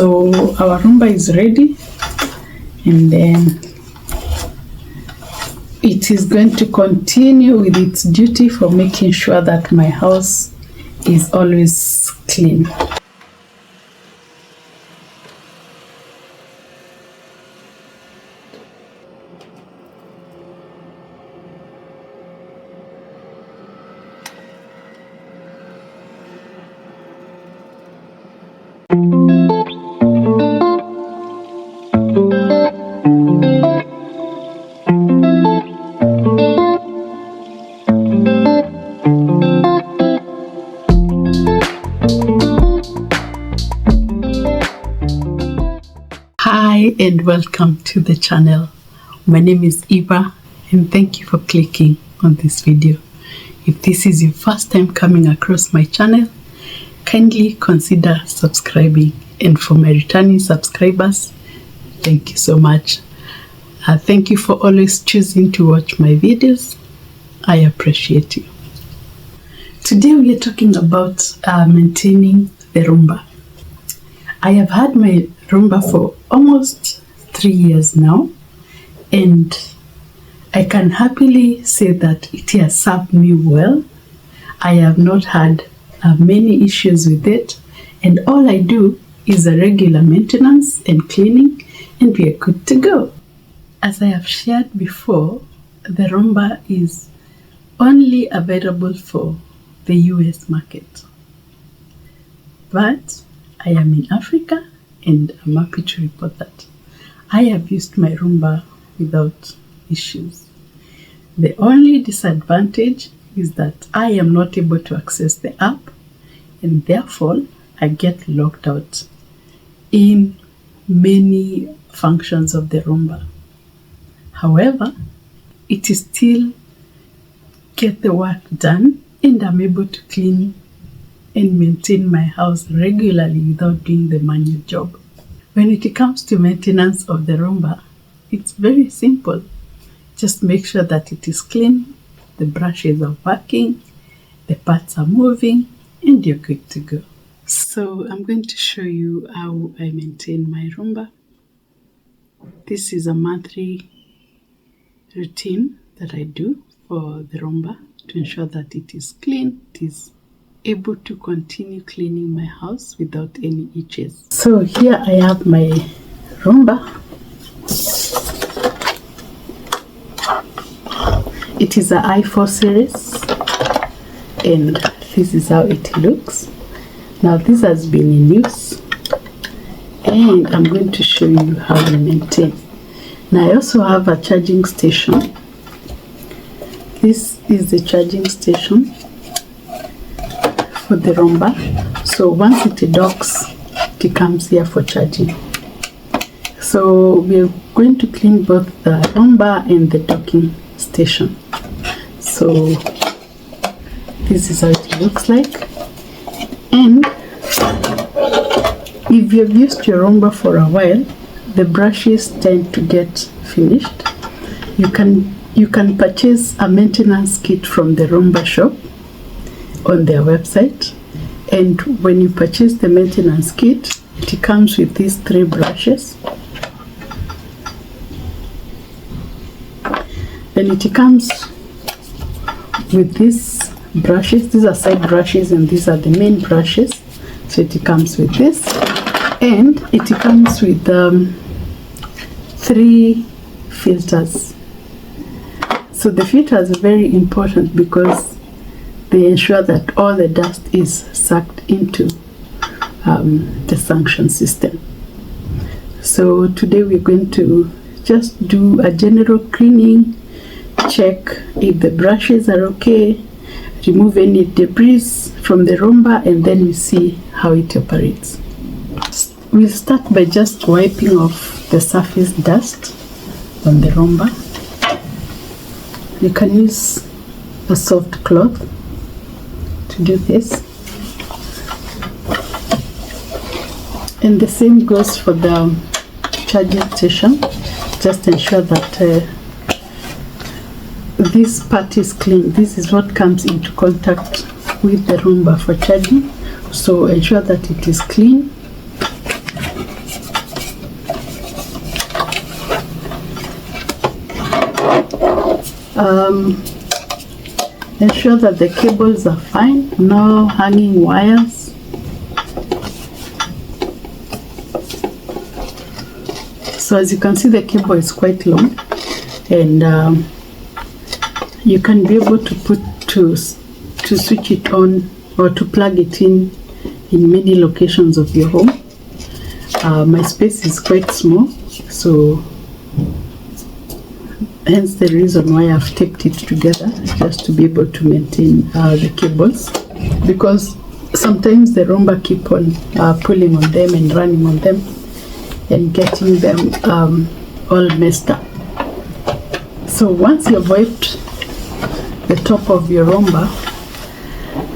So our Roomba is ready, and then it is going to continue with its duty for making sure that my house is always clean. Hi and welcome to the channel. My name is Eva and thank you for clicking on this video. If this is your first time coming across my channel, kindly consider subscribing, and for my returning subscribers, thank you so much. Thank you for always choosing to watch my videos. I appreciate you. Today we are talking about maintaining the Roomba. I have had my Roomba for almost 3 years now, and I can happily say that it has served me well. I have not had many issues with it, and all I do is a regular maintenance and cleaning, and we are good to go. As I have shared before, the Roomba is only available for the US market, but I am in Africa and I'm happy to report that I have used my Roomba without issues. The only disadvantage is that I am not able to access the app, and therefore I get locked out in many functions of the Roomba. However, it is still get the work done, and I'm able to clean and maintain my house regularly without doing the manual job. When it comes to maintenance of the Roomba, it's very simple. Just make sure that it is clean, the brushes are working, the parts are moving, and you're good to go. So I'm going to show you how I maintain my Roomba. This is a monthly routine that I do for the Roomba to ensure that it is clean, it is able to continue cleaning my house without any itches. So here I have my Roomba. It is a i4 series, and this is how it looks. Now this has been in use, and I'm going to show you how I maintain. Now I also have a charging station. This is the charging station for the Roomba. So once it docks, it comes here for charging. So we're going to clean both the Roomba and the docking station. So this is how it looks like. And if you've used your Roomba for a while, the brushes tend to get finished. You can purchase a maintenance kit from the Roomba shop on their website, and when you purchase the maintenance kit, it comes with these 3 brushes. Then it comes with these brushes. These are side brushes and these are the main brushes. So it comes with this, and it comes with 3 filters. So the filters are very important because they ensure that all the dust is sucked into the suction system. So today we're going to just do a general cleaning, check if the brushes are okay, remove any debris from the Roomba, and then we see how it operates. We'll start by just wiping off the surface dust on the Roomba. You can use a soft cloth to do this, and the same goes for the charging station. Just ensure that this part is clean. This is what comes into contact with the Roomba for charging, so ensure that it is clean Ensure that the cables are fine, no hanging wires. So as you can see, the cable is quite long, and you can be able to switch it on or to plug it in many locations of your home. My space is quite small, so hence the reason why I've taped it together, just to be able to maintain the cables, because sometimes the Roomba keep on pulling on them and running on them and getting them all messed up. So once you've wiped the top of your Roomba,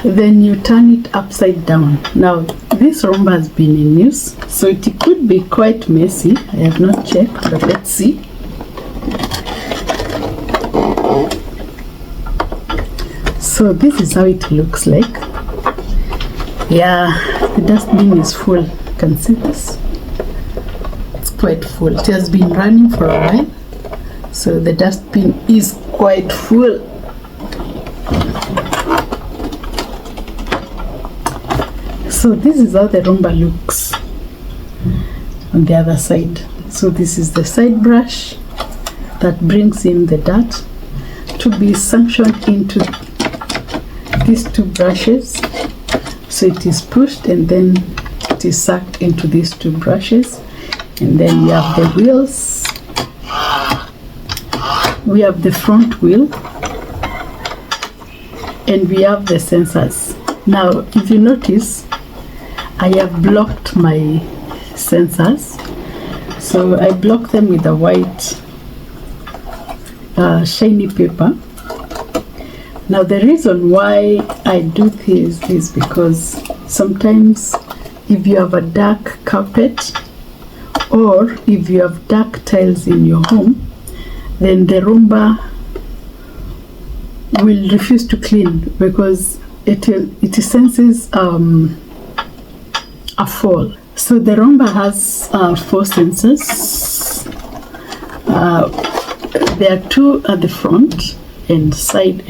then you turn it upside down. Now this Roomba has been in use, so it could be quite messy. I have not checked, but let's see. So this is how it looks like. Yeah, the dustbin is full. You can see this. It's quite full. It has been running for a while, so the dustbin is quite full. So this is how the Roomba looks on the other side. So this is the side brush that brings in the dirt to be suctioned into these two brushes. So it is pushed and then it is sucked into these two brushes, and then we have the wheels. We have the front wheel, and we have the sensors. Now if you notice, I have blocked my sensors. So I block them with a white shiny paper. Now the reason why I do this is because sometimes if you have a dark carpet or if you have dark tiles in your home, then the Roomba will refuse to clean because it senses a fall. So the Roomba has 4 sensors. There are 2 at the front and side.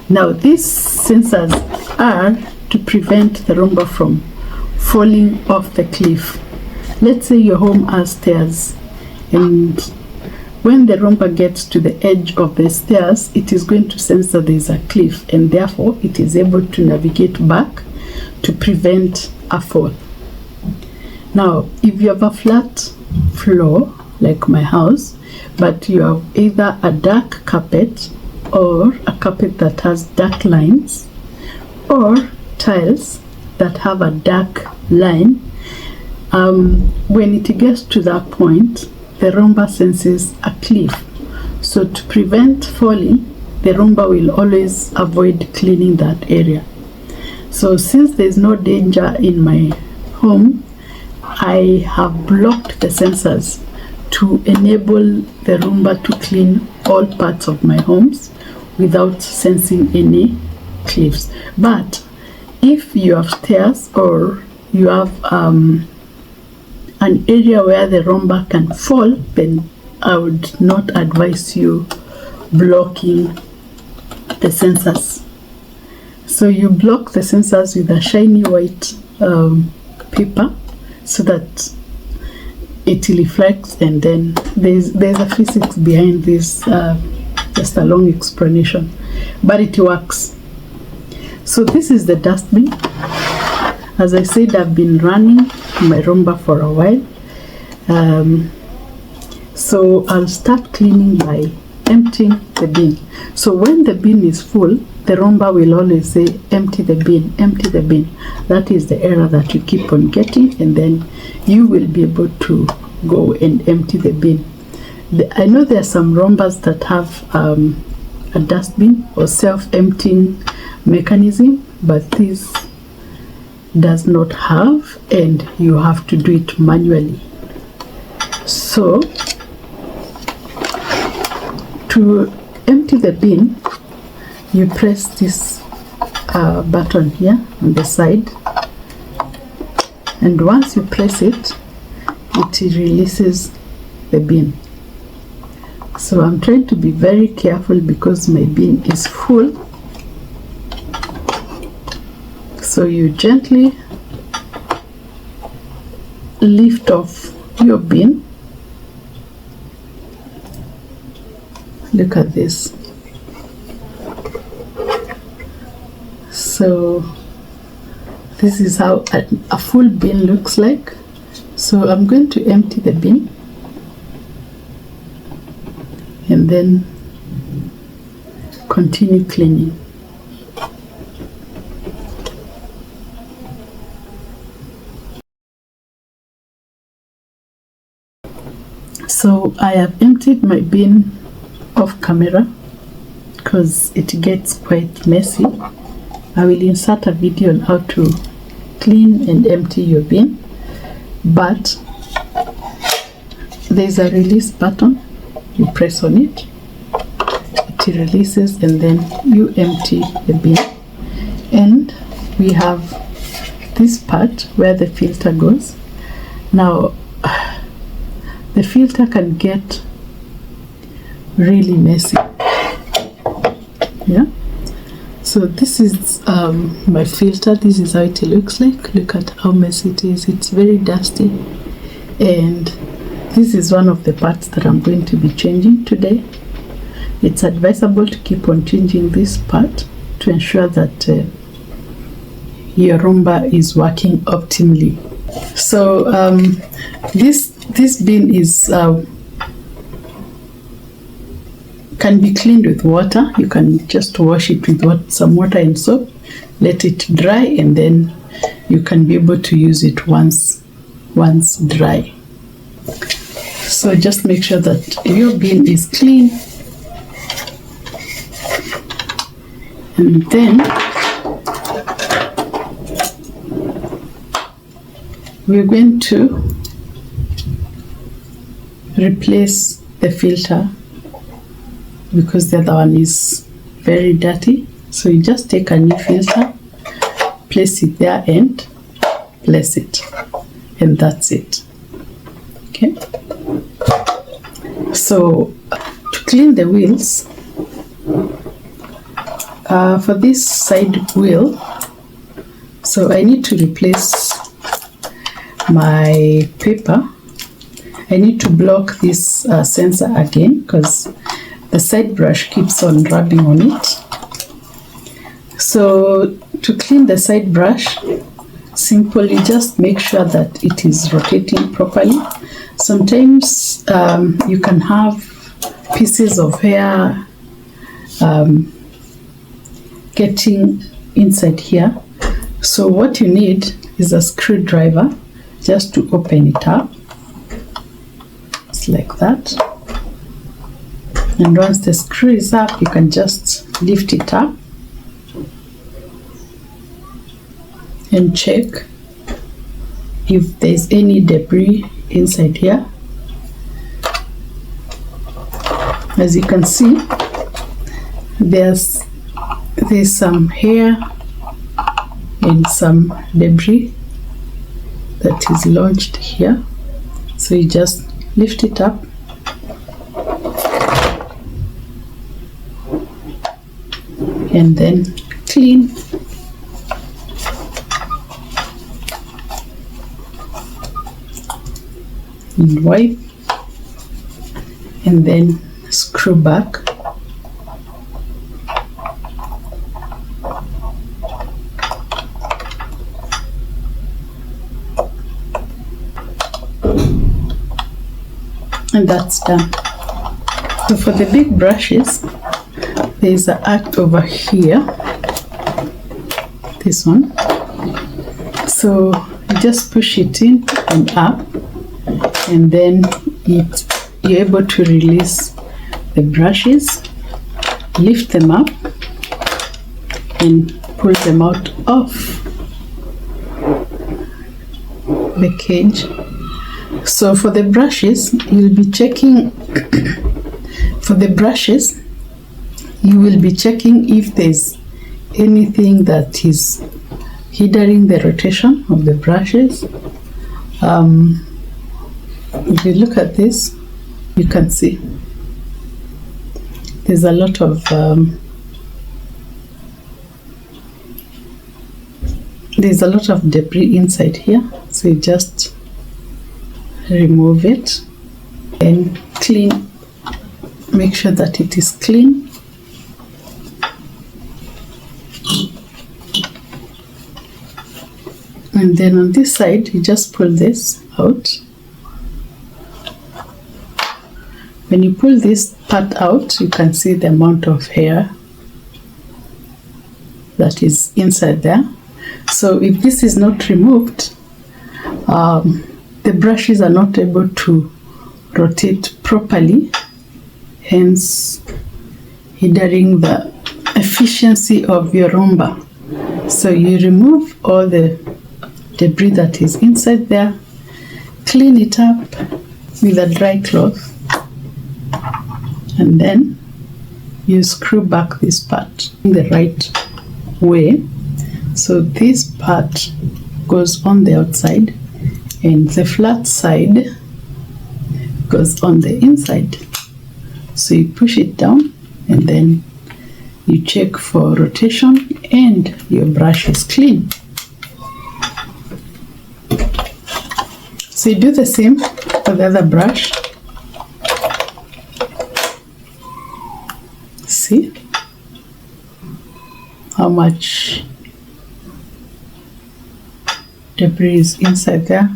Now these sensors are to prevent the Roomba from falling off the cliff. Let's say your home has stairs, and when the Roomba gets to the edge of the stairs, it is going to sense that there is a cliff, and therefore it is able to navigate back to prevent a fall. Now if you have a flat floor like my house, but you have either a dark carpet or a carpet that has dark lines, or tiles that have a dark line, when it gets to that point, the Roomba senses a cliff. So to prevent falling, the Roomba will always avoid cleaning that area. So since there's no danger in my home, I have blocked the sensors to enable the Roomba to clean all parts of my homes without sensing any cliffs. But if you have stairs or you have an area where the Roomba can fall, then I would not advise you blocking the sensors. So you block the sensors with a shiny white paper so that it reflects, and then there's a physics behind this, just a long explanation, but it works. So this is the dustbin. As I said, I've been running my Roomba for a while, so I'll start cleaning by emptying the bin. So when the bin is full, the Roomba will always say empty the bin, empty the bin. That is the error that you keep on getting, and then you will be able to go and empty the bin. I know there are some Roombas that have a dustbin or self-emptying mechanism, but this does not have, and you have to do it manually. So to empty the bin, you press this button here on the side, and once you press it, it releases the bin. So I'm trying to be very careful because my bin is full. So you gently lift off your bin. Look at this. So this is how a full bin looks like. So I'm going to empty the bin and then continue cleaning. So I have emptied my bin off camera because it gets quite messy. I will insert a video on how to clean and empty your bin, but there's a release button. You press on it, it releases, and then you empty the bin. And we have this part where the filter goes. Now the filter can get really messy. Yeah, so this is my filter. This is how it looks like. Look at how messy it is. It's very dusty, and this is one of the parts that I'm going to be changing today. It's advisable to keep on changing this part to ensure that your Roomba is working optimally. So this bin is can be cleaned with water. You can just wash it with some water and soap, let it dry, and then you can be able to use it once dry. So just make sure that your bin is clean, and then we're going to replace the filter because the other one is very dirty. So you just take a new filter, place it there and place it, and that's it. Okay, so to clean the wheels, for this side wheel, so I need to replace my paper. I need to block this sensor again because the side brush keeps on rubbing on it. So to clean the side brush, simply just make sure that it is rotating properly. Sometimes you can have pieces of hair getting inside here. So what you need is a screwdriver just to open it up. It's like that. And once the screw is up, you can just lift it up and check if there's any debris inside here. As you can see, there's some hair and some debris that is lodged here. So you just lift it up and then clean. And wipe, and then screw back. And that's done. So for the big brushes, there's an arc over here, this one. So you just push it in and up, and then you're able to release the brushes, lift them up, and pull them out of the cage. So for the brushes, you'll be checking for the brushes, you will be checking if there's anything that is hindering the rotation of the brushes. If you look at this, you can see there's a lot of debris inside here, so you just remove it and clean. Make sure that it is clean. And then on this side, you just pull this out. When you pull this part out, you can see the amount of hair that is inside there. So if this is not removed, the brushes are not able to rotate properly, hence hindering the efficiency of your Roomba. So you remove all the debris that is inside there, clean it up with a dry cloth, and then you screw back this part in the right way. So this part goes on the outside and the flat side goes on the inside. So you push it down and then you check for rotation and your brush is clean. So you do the same for the other brush. See how much debris is inside there.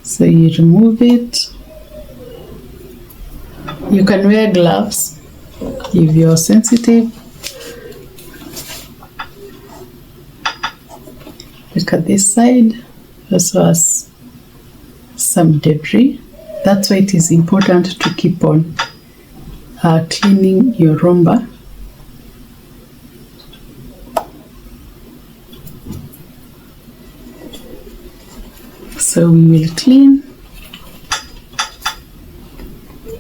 So you remove it. You can wear gloves if you're sensitive. Look at this side, also has some debris. That's why it is important to keep on cleaning your Roomba. So we will clean,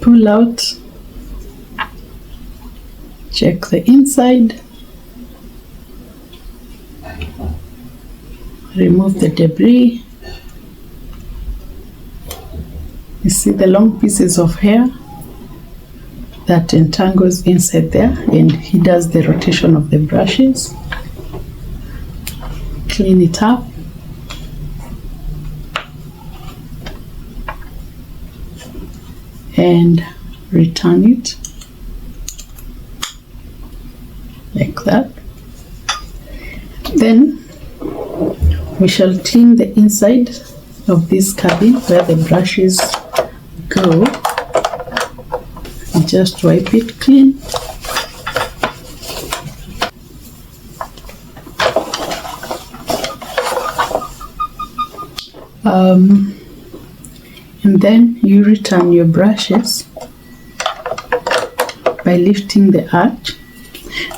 pull out, check the inside, remove the debris. You see the long pieces of hair that entangles inside there, and he does the rotation of the brushes. Clean it up. And return it like that. Then we shall clean the inside of this cabin where the brushes go. And just wipe it clean. And then you return your brushes by lifting the arch.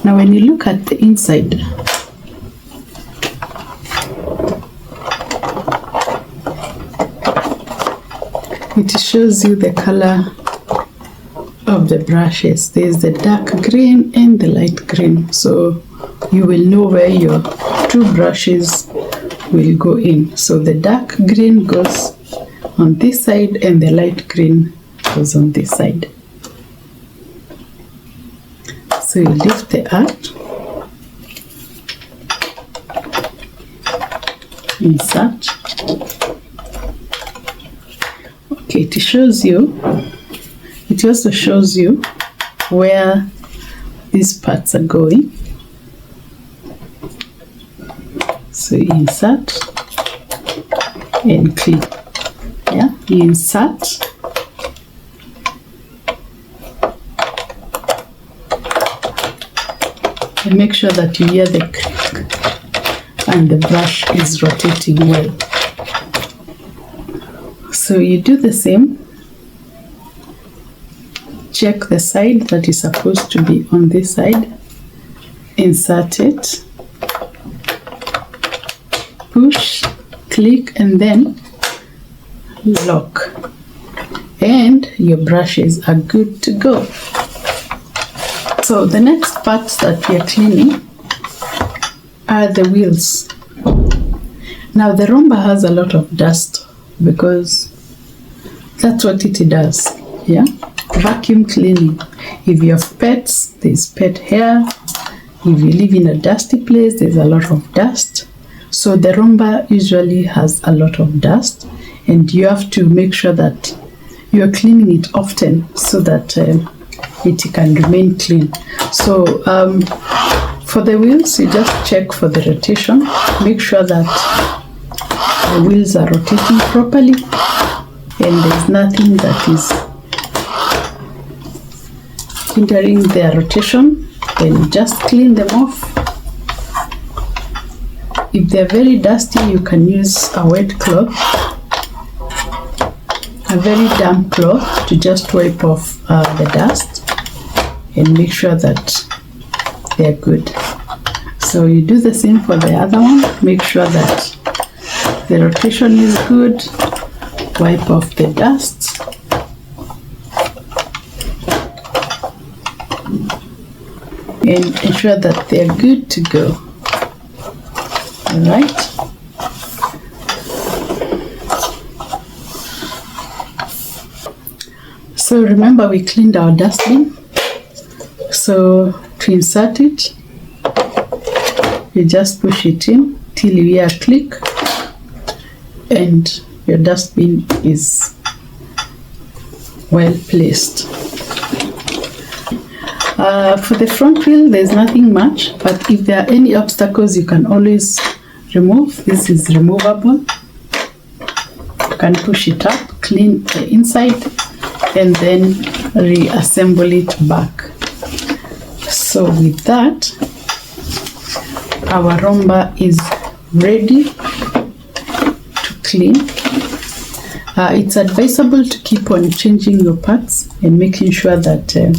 Now when you look at the inside, it shows you the color of the brushes. There's the dark green and the light green, so you will know where your two brushes will go in. So the dark green goes on this side and the light green goes on this side. So you lift the arch, insert. Okay, it also shows you where these parts are going. So you insert and clean. Yeah, you insert and make sure that you hear the click and the brush is rotating well. So you do the same. Check the side that is supposed to be on this side. Insert it. Push, click, and then lock. And your brushes are good to go. So the next parts that we are cleaning are the wheels. Now the Roomba has a lot of dust because that's what it does. Yeah, vacuum cleaning. If you have pets, there's pet hair. If you live in a dusty place, there's a lot of dust. So the Roomba usually has a lot of dust, and you have to make sure that you're cleaning it often so that it can remain clean. So for the wheels, you just check for the rotation. Make sure that the wheels are rotating properly and there's nothing that is hindering their rotation. Then just clean them off. If they're very dusty, you can use a wet cloth, a very damp cloth, to just wipe off the dust and make sure that they're good. So you do the same for the other one. Make sure that the rotation is good. Wipe off the dust. And ensure that they're good to go. Alright. So remember, we cleaned our dustbin. So to insert it, you just push it in till you hear a click and your dustbin is well placed. For the front wheel, there's nothing much, but if there are any obstacles, you can always remove. This is removable. You can push it up, clean the inside, and then reassemble it back. So with that, our Roomba is ready to clean. It's advisable to keep on changing your parts and making sure that the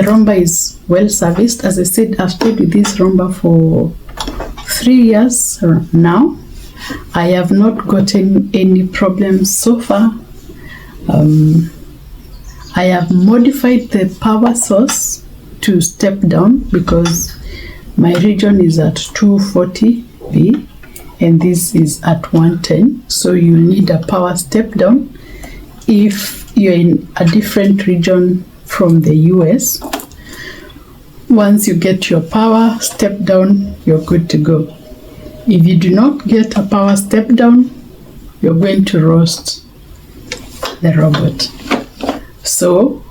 Roomba is well serviced. As I said, I've stayed with this Roomba for 3 years now. I have not gotten any problems so far. I have modified the power source to step down because my region is at 240V and this is at 110. So you need a power step down if you're in a different region from the US. Once you get your power step down, you're good to go. If you do not get a power step down, you're going to roast the robot. So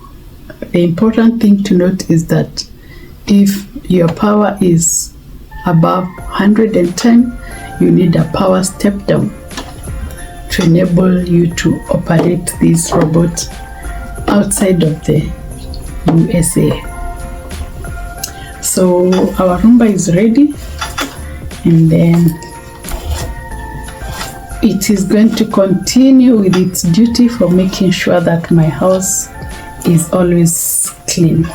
the important thing to note is that if your power is above 110, you need a power step down to enable you to operate this robot outside of the USA. So our Roomba is ready, and then it is going to continue with its duty for making sure that my house is always clean.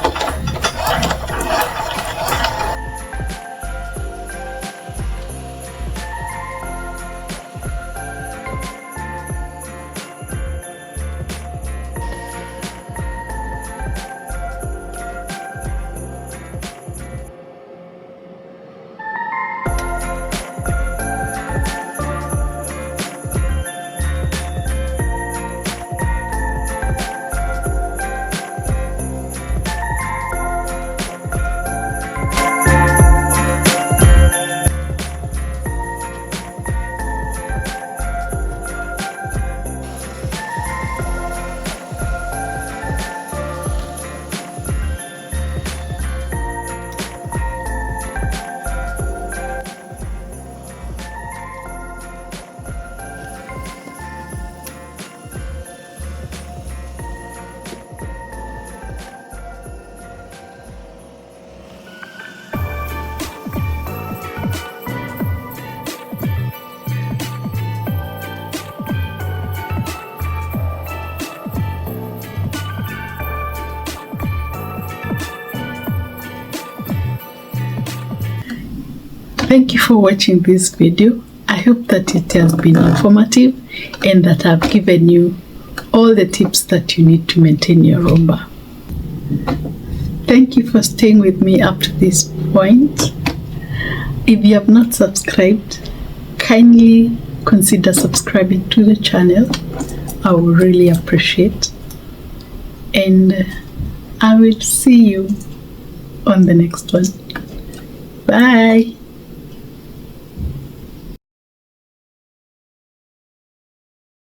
Thank you for watching this video. I hope that it has been informative and that I've given you all the tips that you need to maintain your Roomba. Thank you for staying with me up to this point. If you have not subscribed, kindly consider subscribing to the channel. I would really appreciate. and I will see you on the next one. Bye.